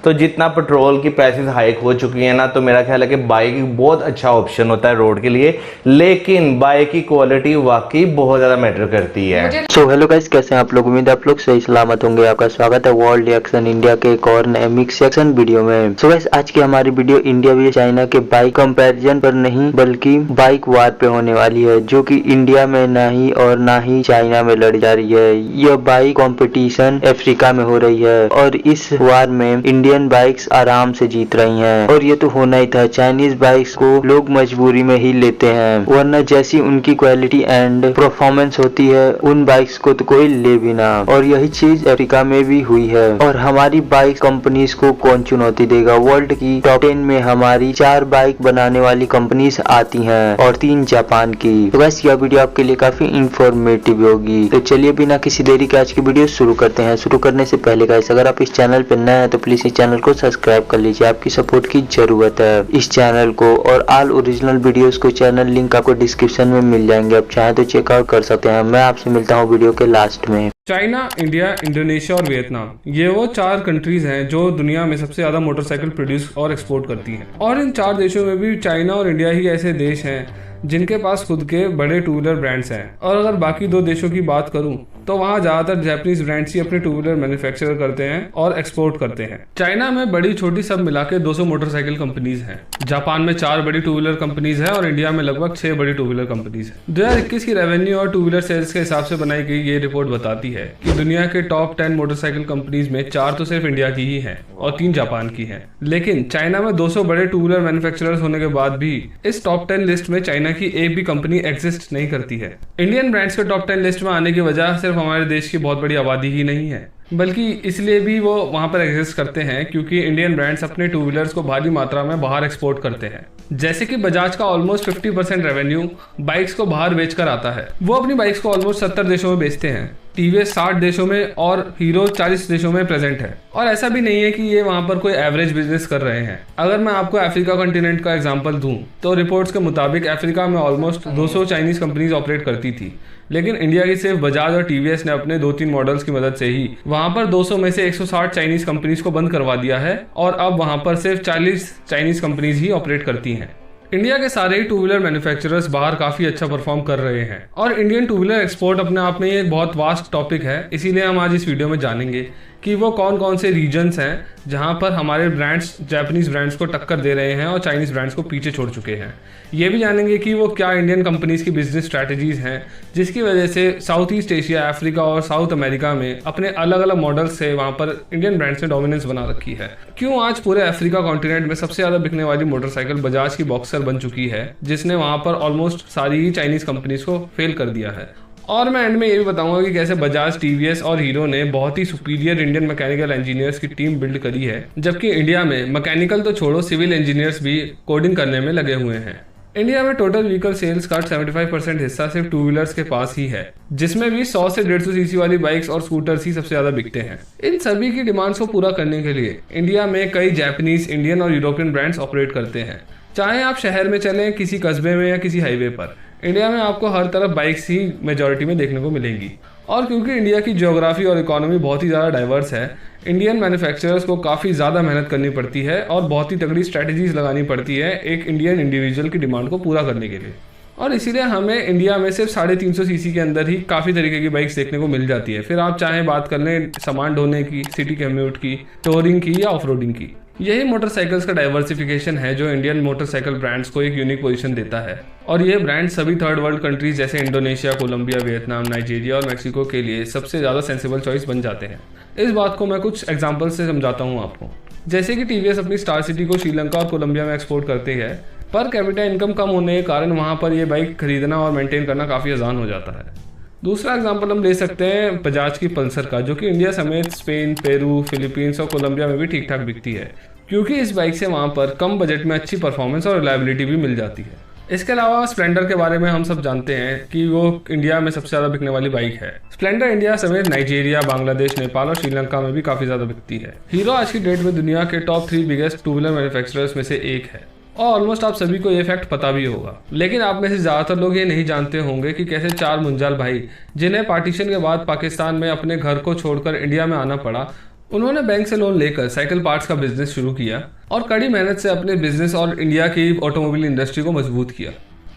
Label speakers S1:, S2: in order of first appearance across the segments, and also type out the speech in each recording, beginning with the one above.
S1: तो जितना पेट्रोल की प्राइसेस हाइक हो चुकी है ना, तो मेरा ख्याल है कि बाइक बहुत अच्छा ऑप्शन होता है रोड के लिए, लेकिन बाइक की क्वालिटी वाकई बहुत ज़्यादा मैटर करती है।
S2: सो हेलो गाइस, कैसे हैं आप लोग? उम्मीद है आप लोग सही सलामत होंगे। आपका स्वागत है वर्ल्ड रिएक्शन इंडिया के एक और नए मिक्स सेक्शन वीडियो में। सो गाइस, आज की हमारी वीडियो इंडिया भी चाइना के बाइक कंपैरिजन पर नहीं बल्कि बाइक वार पे होने वाली है, जो कि इंडिया में नहीं और ना ही चाइना में लड़ी जा रही है। यह बाइक कंपटीशन अफ्रीका में हो रही है और इस वार में इंडियन बाइक्स आराम से जीत रही हैं। और ये तो होना ही था, चाइनीज बाइक्स को लोग मजबूरी में ही लेते हैं, वरना जैसी उनकी क्वालिटी एंड परफॉर्मेंस होती है उन बाइक्स को तो कोई ले भी ना। और यही चीज अफ्रीका में भी हुई है। और हमारी बाइक कंपनीज को कौन चुनौती देगा? वर्ल्ड की टॉप 10 में हमारी 4 बाइक बनाने वाली कंपनीज आती हैं और 3 जापान की। तो बस यह वीडियो आपके लिए काफी इंफॉर्मेटिव होगी। तो चलिए बिना किसी देरी के आज की वीडियो शुरू करते हैं। शुरू करने से पहले गाइस, अगर आप इस चैनल पर नए हैं तो प्लीज इस चैनल को सब्सक्राइब कर लीजिए, आपकी सपोर्ट की जरूरत है इस चैनल को। और ऑल ओरिजिनल वीडियोस को चैनल लिंक आपको डिस्क्रिप्शन में मिल जाएंगे, आप चाहें तो चेकआउट कर सकते हैं। मैं आपसे मिलता हूँ वीडियो के लास्ट में।
S3: चाइना, इंडिया, इंडोनेशिया और वियतनाम, ये वो 4 कंट्रीज हैं जो दुनिया में सबसे ज्यादा मोटरसाइकिल प्रोड्यूस और एक्सपोर्ट करती हैं। और इन 4 देशों में भी चाइना और इंडिया ही ऐसे देश हैं जिनके पास खुद के बड़े टू व्हीलर ब्रांड्स हैं। और अगर बाकी 2 देशों की बात करूं तो वहाँ ज्यादातर जापानीज ब्रांड्स ही अपने टू व्हीलर मैन्युफैक्चर करते हैं और एक्सपोर्ट करते हैं। चाइना में बड़ी छोटी सब मिला के 200 मोटरसाइकिल कंपनीज हैं। जापान में 4 बड़ी टू व्हीलर कंपनीज हैं और इंडिया में लगभग 6 बड़ी टू व्हीलर कंपनीज हैं। 2021 की रेवेन्यू और टू व्हीलर सेल्स के हिसाब से बनाई गई ये रिपोर्ट बताती है कि दुनिया के टॉप 10 मोटरसाइकिल कंपनीज में 4 तो सिर्फ इंडिया की ही है और 3 जापान की है। लेकिन चाइना में 200 बड़े टू व्हीलर मैन्युफैक्चरर्स होने के बाद भी इस टॉप 10 लिस्ट में चाइना की एक भी कंपनी एग्जिस्ट नहीं करती है। इंडियन ब्रांड्स के टॉप 10 लिस्ट में आने की वजह सिर्फ हमारे देश की बहुत बड़ी आबादी ही नहीं है, बल्कि इसलिए भी वो वहां पर एग्जिस्ट करते हैं क्योंकि इंडियन ब्रांड्स अपने टू व्हीलर्स को भारी मात्रा में बाहर एक्सपोर्ट करते हैं। जैसे कि बजाज का ऑलमोस्ट 50% रेवेन्यू बाइक्स को बाहर बेचकर आता है। वो अपनी बाइक्स को ऑलमोस्ट 70 देशों में बेचते हैं, टीवीएस 60 देशों में और हीरो 40 देशों में प्रेजेंट है। और ऐसा भी नहीं है कि ये वहां पर कोई एवरेज बिजनेस कर रहे हैं। अगर मैं आपको अफ्रीका कॉन्टिनेंट का एग्जांपल दूं तो रिपोर्ट्स के मुताबिक अफ्रीका में ऑलमोस्ट 200 चाइनीज कंपनीज ऑपरेट करती थी, लेकिन इंडिया की सिर्फ बजाज और टीवीएस ने अपने 2-3 मॉडल्स की मदद से ही वहां पर 200 में से 160 चाइनीज कंपनीज को बंद करवा दिया है और अब वहां पर सिर्फ 40 चाइनीज कंपनीज ही ऑपरेट करती हैं। इंडिया के सारे ही टू व्हीलर मैन्युफैक्चरर्स बाहर काफी अच्छा परफॉर्म कर रहे हैं और इंडियन टू व्हीलर एक्सपोर्ट अपने आप में एक बहुत वास्ट टॉपिक है। इसीलिए हम आज इस वीडियो में जानेंगे कि वो कौन कौन से रीजन्स हैं जहां पर हमारे ब्रांड्स जापानीज ब्रांड्स को टक्कर दे रहे हैं और चाइनीज ब्रांड्स को पीछे छोड़ चुके हैं। ये भी जानेंगे कि वो क्या इंडियन कंपनीज की बिजनेस स्ट्रैटेजीज हैं जिसकी वजह से साउथ ईस्ट एशिया, अफ्रीका और साउथ अमेरिका में अपने अलग अलग मॉडल्स से वहां पर इंडियन ब्रांड्स ने डोमिनेंस बना रखी है। क्यों आज पूरे अफ्रीका कॉन्टिनेंट में सबसे ज्यादा बिकने वाली मोटरसाइकिल बजाज की बॉक्सर बन चुकी है, जिसने वहां पर ऑलमोस्ट सारी ही चाइनीज कंपनीज को फेल कर दिया है। और मैं एंड में ये भी बताऊंगा कि कैसे बजाज, टीवीएस और हीरो ने बहुत ही सुपीरियर इंडियन मैकेनिकल इंजीनियर्स की टीम बिल्ड करी है, जबकि इंडिया में मैकेनिकल तो छोड़ो, सिविल इंजीनियर्स भी कोडिंग करने में लगे हुए हैं। इंडिया में टोटल व्हीकल सेल्स का 75% हिस्सा सिर्फ टू व्हीलर्स के पास ही है, जिसमें भी 100 से 150 सीसी वाली बाइक्स और स्कूटर्स ही सबसे ज्यादा बिकते हैं। इन सभी की डिमांड्स को पूरा करने के लिए इंडिया में कई जापानीज, इंडियन और यूरोपियन ब्रांड्स ऑपरेट करते हैं। चाहे आप शहर में चलें, किसी कस्बे में या किसी हाईवे पर, इंडिया में आपको हर तरफ बाइक्स ही मेजॉरिटी में देखने को मिलेंगी। और क्योंकि इंडिया की ज्योग्राफी और इकोनॉमी बहुत ही ज़्यादा डाइवर्स है, इंडियन मैन्युफैक्चरर्स को काफ़ी ज़्यादा मेहनत करनी पड़ती है और बहुत ही तगड़ी स्ट्रैटेजीज लगानी पड़ती है एक इंडियन इंडिविजुअल की डिमांड को पूरा करने के लिए। और इसीलिए हमें इंडिया में सिर्फ 350 सीसी के अंदर ही काफ़ी तरीके की बाइक्स देखने को मिल जाती है। फिर आप चाहें बात कर लें सामान ढोने की, सिटी कम्यूट की, टोरिंग की या ऑफ रोडिंग की। यही मोटरसाइकिल्स का डाइवर्सिफिकेशन है जो इंडियन मोटरसाइकिल ब्रांड्स को एक यूनिक पोजीशन देता है। और ये ब्रांड सभी थर्ड वर्ल्ड कंट्रीज जैसे इंडोनेशिया, कोलंबिया, वियतनाम, नाइजीरिया और मैक्सिको के लिए सबसे ज़्यादा सेंसिबल चॉइस बन जाते हैं। इस बात को मैं कुछ एग्जाम्पल से समझाता हूँ आपको। जैसे कि टीवीएस अपनी स्टार सिटी को श्रीलंका और कोलंबिया में एक्सपोर्ट करती है। पर कैपिटा इनकम कम होने के कारण वहाँ पर ये बाइक खरीदना और मेंटेन करना काफ़ी आसान हो जाता है। दूसरा एग्जांपल हम ले सकते हैं बजाज की पल्सर का, जो कि इंडिया समेत स्पेन, पेरू, फिलीपींस और कोलंबिया में भी ठीक ठाक बिकती है, क्योंकि इस बाइक से वहाँ पर कम बजट में अच्छी परफॉर्मेंस और रिलायबिलिटी भी मिल जाती है। इसके अलावा स्प्लेंडर के बारे में हम सब जानते हैं कि वो इंडिया में सबसे ज़्यादा बिकने वाली बाइक है। स्प्लेंडर इंडिया समेत नाइजीरिया, बांग्लादेश, नेपाल और श्रीलंका में भी काफ़ी ज़्यादा बिकती है। हीरो आज की डेट में दुनिया के top 3 biggest two wheeler manufacturers में से एक है और ऑलमोस्ट आप सभी को ये फैक्ट पता भी होगा। लेकिन आप में से ज़्यादातर लोग ये नहीं जानते होंगे कि कैसे 4 मुंजाल भाई, जिन्हें पार्टीशन के बाद पाकिस्तान में अपने घर को छोड़कर इंडिया में आना पड़ा, उन्होंने बैंक से लोन लेकर साइकिल पार्ट्स का बिजनेस शुरू किया और कड़ी मेहनत से अपने बिजनेस और इंडिया की ऑटोमोबाइल इंडस्ट्री को मजबूत किया।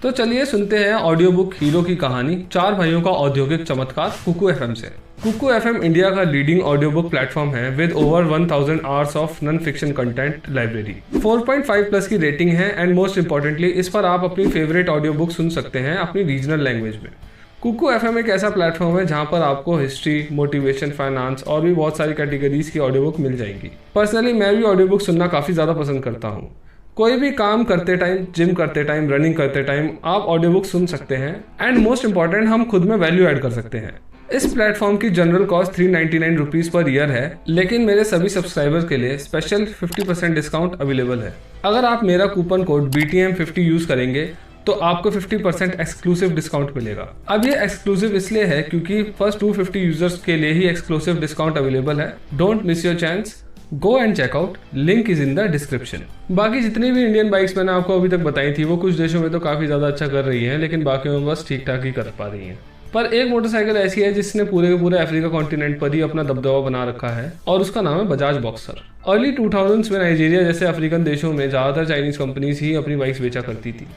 S3: तो चलिए सुनते हैं ऑडियो बुक हीरो की कहानी, चार भाइयों का औद्योगिक चमत्कार, कुकू एफएम से। कुकू एफएम इंडिया का लीडिंग ऑडियो बुक प्लेटफॉर्म है with over 1000 hours of non fiction content library. 4.5 plus की रेटिंग है एंड मोस्ट इंपॉर्टेंटली इस पर आप अपनी फेवरेट ऑडियो बुक सुन सकते हैं अपनी रीजनल लैंग्वेज में। कुकू एफएम एक ऐसा प्लेटफॉर्म है जहां पर आपको हिस्ट्री, मोटिवेशन, फाइनेंस और भी बहुत सारी कैटेगरीज की ऑडियो बुक मिल जाएंगी। पर्सनली मैं भी ऑडियो बुक सुनना काफ़ी ज़्यादा पसंद करता हूँ। कोई भी काम करते टाइम, जिम करते टाइम, रनिंग करते टाइम आप ऑडियो बुक सुन सकते हैं एंड मोस्ट इंपॉर्टेंट हम खुद में वैल्यू ऐड कर सकते हैं। इस प्लेटफॉर्म की general cost 399 rupees per year है, लेकिन मेरे सभी सब्सक्राइबर्स के लिए स्पेशल 50% डिस्काउंट अवेलेबल है। अगर आप मेरा कूपन कोड BTM50 यूज़ करेंगे तो आपको 50% एक्सक्लूसिव डिस्काउंट मिलेगा। अब ये एक्सक्लूसिव इसलिए है क्योंकि फर्स्ट 250 यूजर्स के लिए ही एक्सक्लूसिव डिस्काउंट अवेलेबल है। Don't miss your chance, go and check out, link is in the description. बाकी जितनी भी इंडियन बाइक्स मैंने आपको अभी तक बताई थी वो कुछ देशों में तो काफ़ी ज़्यादा अच्छा कर रही हैं, लेकिन बाकियों में बस ठीक ठाक ही कर पा रही हैं। पर एक मोटरसाइकिल ऐसी है जिसने पूरे के पूरे अफ्रीका कॉन्टिनेंट पर ही अपना दबदबा बना रखा है और उसका नाम है बजाज बॉक्सर। अर्ली 2000s में नाइजीरिया जैसे अफ्रीकन देशों में ज़्यादातर चाइनीज़ कंपनीज ही अपनी बाइक्स बेचा करती थी,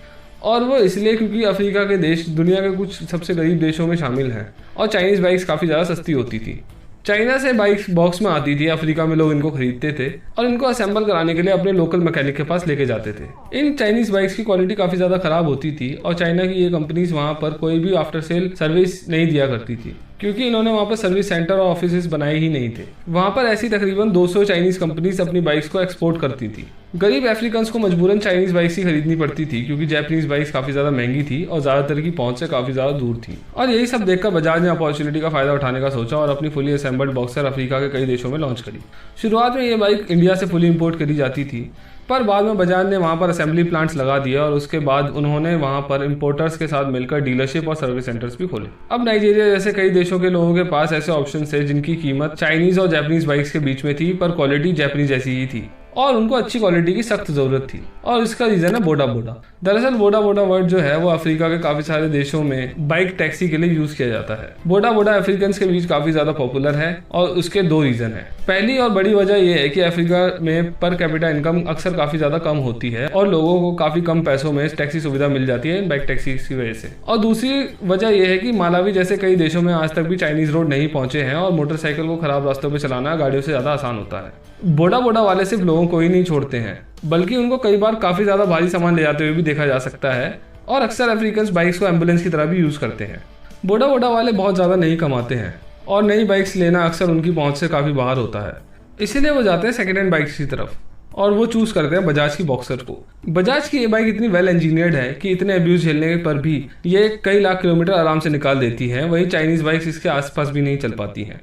S3: और वो इसलिए क्योंकि अफ्रीका के देश दुनिया के कुछ सबसे गरीब देशों में शामिल हैं और चाइनीज़ बाइक्स काफ़ी ज़्यादा सस्ती होती थी। चाइना से बाइक्स बॉक्स में आती थी, अफ्रीका में लोग इनको खरीदते थे और इनको असेंबल कराने के लिए अपने लोकल मैकेनिक के पास लेके जाते थे। इन चाइनीज़ बाइक्स की क्वालिटी काफ़ी ज़्यादा ख़राब होती थी और चाइना की ये कंपनीज वहाँ पर कोई भी आफ्टर सेल सर्विस नहीं दिया करती थी क्योंकि इन्होंने वहाँ पर सर्विस सेंटर और ऑफिस बनाए ही नहीं थे। वहाँ पर ऐसी तकरीबन 200 चाइनीज़ कंपनीज अपनी बाइक्स को एक्सपोर्ट करती थी। गरीब अफ्रीकन्स को मजबूरन चाइनीज़ बाइक्स ही खरीदनी पड़ती थी क्योंकि जापानीज़ बाइक्स काफ़ी ज़्यादा महंगी थी और ज़्यादातर की पहुँच से काफ़ी ज़्यादा दूर थी। और यही सब देखकर बजाज ने अपॉर्चुनिटी का फ़ायदा उठाने का सोचा और अपनी फुली असेंबल्ड बॉक्सर अफ्रीका के कई देशों में लॉन्च करी। शुरुआत में ये बाइक इंडिया से फुली इम्पोर्ट करी जाती थी, पर बाद में बजाज ने वहाँ पर असेंबली प्लांट्स लगा दिए और उसके बाद उन्होंने वहाँ पर इंपोर्टर्स के साथ मिलकर डीलरशिप और सर्विस सेंटर्स भी खोले। अब नाइजीरिया जैसे कई देशों के लोगों के पास ऐसे ऑप्शन थे जिनकी कीमत चाइनीज़ और जापानीज़ बाइक्स के बीच में थी, पर क्वालिटी जापानीज़ जैसी ही थी और उनको अच्छी क्वालिटी की सख्त ज़रूरत थी। और इसका रीज़न है बोडा बोडा। दरअसल बोडा बोडा वर्ड जो है वो अफ्रीका के काफ़ी सारे देशों में बाइक टैक्सी के लिए यूज़ किया जाता है। बोडा बोडा अफ्रीकन्स के बीच काफ़ी ज़्यादा पॉपुलर है और उसके दो रीज़न है। पहली और बड़ी वजह यह है कि अफ्रीका में पर कैपिटा इनकम अक्सर काफ़ी ज़्यादा कम होती है और लोगों को काफ़ी कम पैसों में टैक्सी सुविधा मिल जाती है बाइक टैक्सी की वजह से। और दूसरी वजह यह है कि मालावी जैसे कई देशों में आज तक भी चाइनीज़ रोड नहीं पहुंचे हैं और मोटरसाइकिल को खराब रास्तों पर चलाना गाड़ियों से ज़्यादा आसान होता है। बोडा बोडा वाले सिर्फ लोगों को ही नहीं छोड़ते हैं, बल्कि उनको कई बार काफ़ी ज़्यादा भारी सामान ले जाते हुए भी देखा जा सकता है और अक्सर अफ्रीकन्स बाइक्स को एम्बुलेंस की तरह भी यूज़ करते हैं। बोडा बोडा वाले बहुत ज़्यादा नहीं कमाते हैं और नई बाइक्स लेना अक्सर उनकी पहुंच से काफ़ी बाहर होता है, इसीलिए वो जाते हैं सेकेंड हैंड बाइक्स की तरफ और वो चूज़ करते हैं बजाज की बॉक्सर को। बजाज की ये बाइक इतनी वेल इंजीनियर्ड है कि इतने अब्यूज़ झेलने पर भी ये कई लाख किलोमीटर आराम से निकाल देती है। वहीं चाइनीज़ बाइक्स इसके आसपास भी नहीं चल पाती हैं।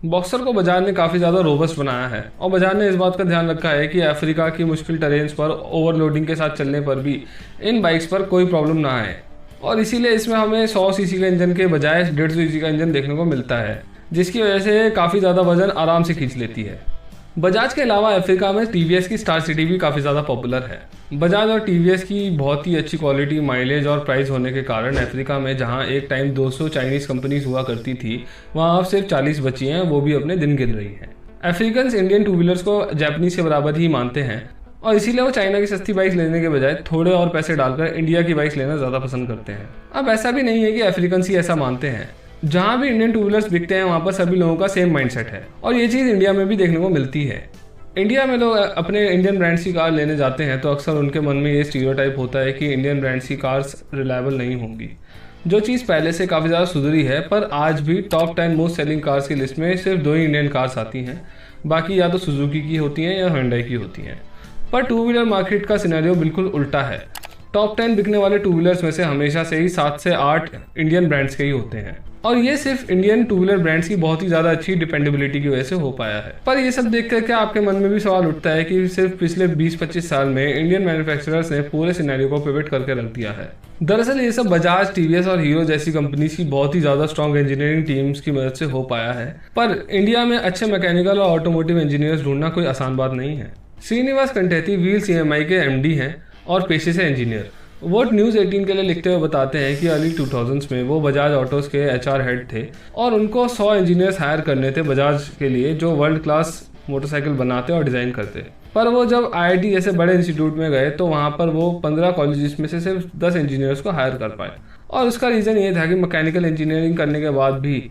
S3: बॉक्सर को बजाज ने काफ़ी ज़्यादा रोबस्ट बनाया है और बजाज ने इस बात का ध्यान रखा है कि अफ्रीका की मुश्किल टेरेन्स पर ओवरलोडिंग के साथ चलने पर भी इन बाइक्स पर कोई प्रॉब्लम ना आए और इसीलिए इसमें हमें 100 सीसी का इंजन के बजाय 150 सीसी का इंजन देखने को मिलता है, जिसकी वजह से काफ़ी ज़्यादा वजन आराम से खींच लेती है। बजाज के अलावा अफ्रीका में टीवीएस की स्टार सिटी भी काफ़ी ज़्यादा पॉपुलर है। बजाज और टीवीएस की बहुत ही अच्छी क्वालिटी, माइलेज और प्राइस होने के कारण अफ्रीका में जहां एक टाइम 200 चाइनीज़ कंपनीज हुआ करती थी वहां अब सिर्फ 40 बची हैं, वो भी अपने दिन गिन रही हैं। अफ्रीकन्स इंडियन टू व्हीलर्स को जापानीज़ के बराबर ही मानते हैं और इसीलिए वो चाइना की सस्ती बाइक्स लेने के बजाय थोड़े और पैसे डालकर इंडिया की बाइक्स लेना ज़्यादा पसंद करते हैं। अब ऐसा भी नहीं है कि अफ्रीकन्स ही ऐसा मानते हैं। जहाँ भी इंडियन टू व्हीलर्स बिकते हैं वहाँ पर सभी लोगों का सेम माइंडसेट है और ये चीज़ इंडिया में भी देखने को मिलती है। इंडिया में लोग अपने इंडियन ब्रांड्स की कार लेने जाते हैं तो अक्सर उनके मन में ये स्टीरियोटाइप होता है कि इंडियन ब्रांड्स की कार्स रिलायबल नहीं होंगी, जो चीज़ पहले से काफ़ी ज़्यादा सुधरी है। पर आज भी टॉप 10 मोस्ट सेलिंग कार्स की लिस्ट में सिर्फ 2 ही इंडियन कार्स आती हैं, बाकी या तो सुजुकी की होती हैं या हुंडई की होती हैं। पर टू व्हीलर मार्केट का सिनेरियो बिल्कुल उल्टा है। टॉप 10 बिकने वाले टू व्हीलर्स में से हमेशा से ही 7 से 8 इंडियन ब्रांड्स के ही होते हैं और ये सिर्फ इंडियन टू व्हीलर ब्रांड्स की बहुत ही ज़्यादा अच्छी डिपेंडेबिलिटी की वजह से हो पाया है। पर ये सब देख करके आपके मन में भी सवाल उठता है कि सिर्फ पिछले 20-25 साल में इंडियन मैन्युफैक्चरर्स ने पूरे सिनेरियो को पिवट करके रख दिया है। दरअसल ये सब बजाज, टीवीएस और हीरो जैसी कंपनीज की बहुत ही ज़्यादा स्ट्रॉन्ग इंजीनियरिंग टीम्स की मदद से हो पाया है। पर इंडिया में अच्छे मैकेनिकल और ऑटोमोटिव इंजीनियर्स ढूंढना कोई आसान बात नहीं है। श्रीनिवास कंठेती व्हील्स EMI के MD हैं और पेशे से इंजीनियर। वो न्यूज़ 18 के लिए लिखते हुए बताते हैं कि अर्ली 2000s में वो बजाज ऑटोज़ के HR हेड थे और उनको 100 इंजीनियर्स हायर करने थे बजाज के लिए जो वर्ल्ड क्लास मोटरसाइकिल बनाते और डिज़ाइन करते। पर वो जब IIT जैसे बड़े इंस्टीट्यूट में गए तो वहाँ पर वो 15 कॉलेजेस में से सिर्फ 10 इंजीनियर्स को हायर कर पाए। और उसका रीज़न ये था कि मैकेनिकल इंजीनियरिंग करने के बाद भी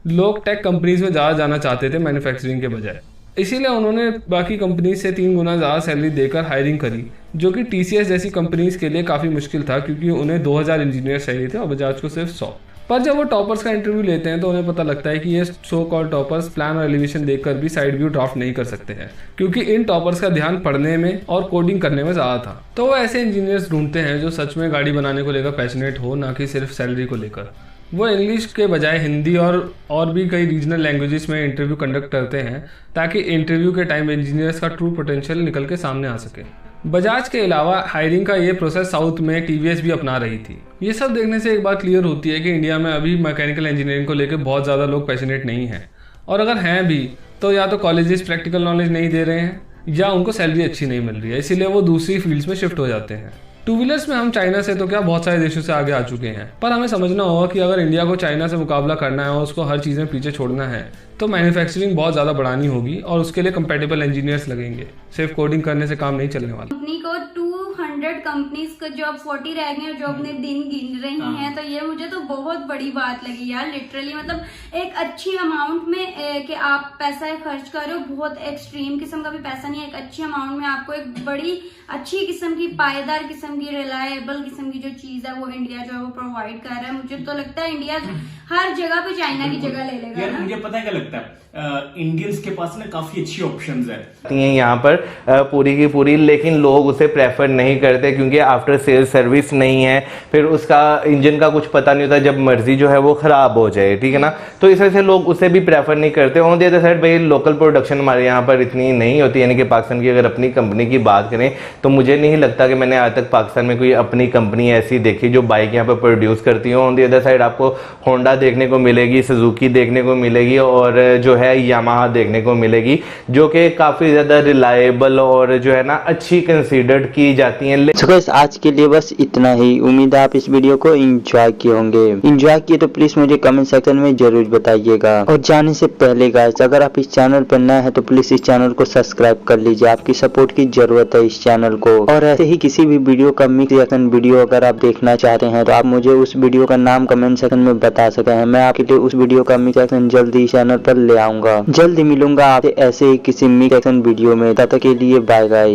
S3: लोग टेक कंपनीज में ज़्यादा जाना चाहते थे मैन्युफैक्चरिंग के बजाय। इसीलिए उन्होंने बाकी कंपनीज से 3 गुना ज़्यादा सैलरी देकर हायरिंग करी, जो कि TCS जैसी कंपनीज के लिए काफ़ी मुश्किल था क्योंकि उन्हें 2000 इंजीनियर चाहिए थे और बजाज को सिर्फ 100। पर जब वो टॉपर्स का इंटरव्यू लेते हैं तो उन्हें पता लगता है कि ये सो कॉल्ड टॉपर्स प्लान और एलिवेशन देखकर भी साइड व्यू ड्राफ्ट नहीं कर सकते हैं, क्योंकि इन टॉपर्स का ध्यान पढ़ने में और कोडिंग करने में ज़्यादा था। तो वो ऐसे इंजीनियर्स ढूंढते हैं जो सच में गाड़ी बनाने को लेकर पैशनेट हो, ना कि सिर्फ सैलरी को लेकर। वो इंग्लिश के बजाय हिंदी और भी कई रीजनल लैंग्वेजेस में इंटरव्यू कंडक्ट करते हैं ताकि इंटरव्यू के टाइम इंजीनियर्स का ट्रू पोटेंशियल निकल के सामने आ सके। बजाज के अलावा हायरिंग का ये प्रोसेस साउथ में TVS भी अपना रही थी। ये सब देखने से एक बात क्लियर होती है कि इंडिया में अभी मैकेनिकल इंजीनियरिंग को लेकर बहुत ज़्यादा लोग पैशनेट नहीं हैं, और अगर हैं भी तो या तो कॉलेजेस प्रैक्टिकल नॉलेज नहीं दे रहे हैं या उनको सैलरी अच्छी नहीं मिल रही है, इसीलिए वो दूसरी फील्ड्स में शिफ्ट हो जाते हैं। 2 व्हीलर्स में हम चाइना से तो क्या बहुत सारे देशों से आगे आ चुके हैं, पर हमें समझना होगा कि अगर इंडिया को चाइना से मुकाबला करना है और उसको हर चीज़ में पीछे छोड़ना है तो मैन्युफैक्चरिंग बहुत ज़्यादा बढ़ानी होगी और उसके लिए कंपैटिबल इंजीनियर्स लगेंगे। सिर्फ कोडिंग करने से काम नहीं चलने वाला।
S4: कंपनी को 200 कंपनीज को जॉब 40 रह गई और जो अपने दिन गिन रही हैं, तो ये मुझे तो बहुत बड़ी बात लगी यार। लिटरली मतलब एक अच्छी अमाउंट में कि आप पैसा खर्च कर रहे हो, बहुत एक्सट्रीम किस्म का भी पैसा नहीं है, एक अच्छी अमाउंट में आपको एक बड़ी अच्छी किस्म की पायदार किस्म की रिलायबल किस्म की जो चीज है वो इंडिया जो है वो प्रोवाइड कर रहा है। मुझे तो लगता है इंडिया हर जगह पे चाइना की जगह ले लेगा।
S5: यार मुझे पता है क्या लगता है, इंडियंस के पास ना काफी अच्छी ऑप्शंस है
S1: यहाँ पर पूरी की पूरी, लेकिन लोग उसे प्रेफर नहीं करते क्योंकि आफ्टर सेल सर्विस नहीं है, फिर उसका इंजन का कुछ पता नहीं होता जब मर्जी जो है वो खराब हो जाए, ठीक है ना। तो इस वजह से लोग उसे भी प्रेफर नहीं करते। ऑन दी अदर साइड भाई लोकल प्रोडक्शन हमारे यहाँ पर इतनी नहीं होती, यानी कि पाकिस्तान की अगर अपनी कंपनी की बात करें तो मुझे नहीं लगता कि मैंने आज तक पाकिस्तान में कोई अपनी कंपनी ऐसी देखी जो बाइक यहाँ पर प्रोड्यूस करती हो। ऑन दी अदर साइड आपको होंडा देखने को मिलेगी, सुजुकी देखने को मिलेगी और जो है यामाहा देखने को मिलेगी, जो कि काफी ज्यादा रिलायबल और जो है ना अच्छी कंसीडर्ड की जाती हैं।
S2: तो गाइस आज के लिए बस इतना ही। उम्मीद है आप इस वीडियो को एंजॉय किए होंगे। एंजॉय किए तो प्लीज मुझे कमेंट सेक्शन में जरूर बताइएगा। और जाने से पहले गाइस अगर आप इस चैनल पर नए हैं तो प्लीज इस चैनल को सब्सक्राइब कर लीजिए, आपकी सपोर्ट की जरूरत है इस चैनल को। और ऐसे ही किसी भी वीडियो का मिक्स रिएक्शन वीडियो अगर आप देखना चाहते हैं तो आप मुझे उस वीडियो का नाम कमेंट सेक्शन में बता सकते हैं। मैं आपके लिए उस वीडियो का मिक्स रिएक्शन जल्दी चैनल पर ले आऊंगा। जल्दी मिलूंगा आपसे ऐसे ही किसी मिक्स रिएक्शन वीडियो में। तब तक के लिए बाय बाय।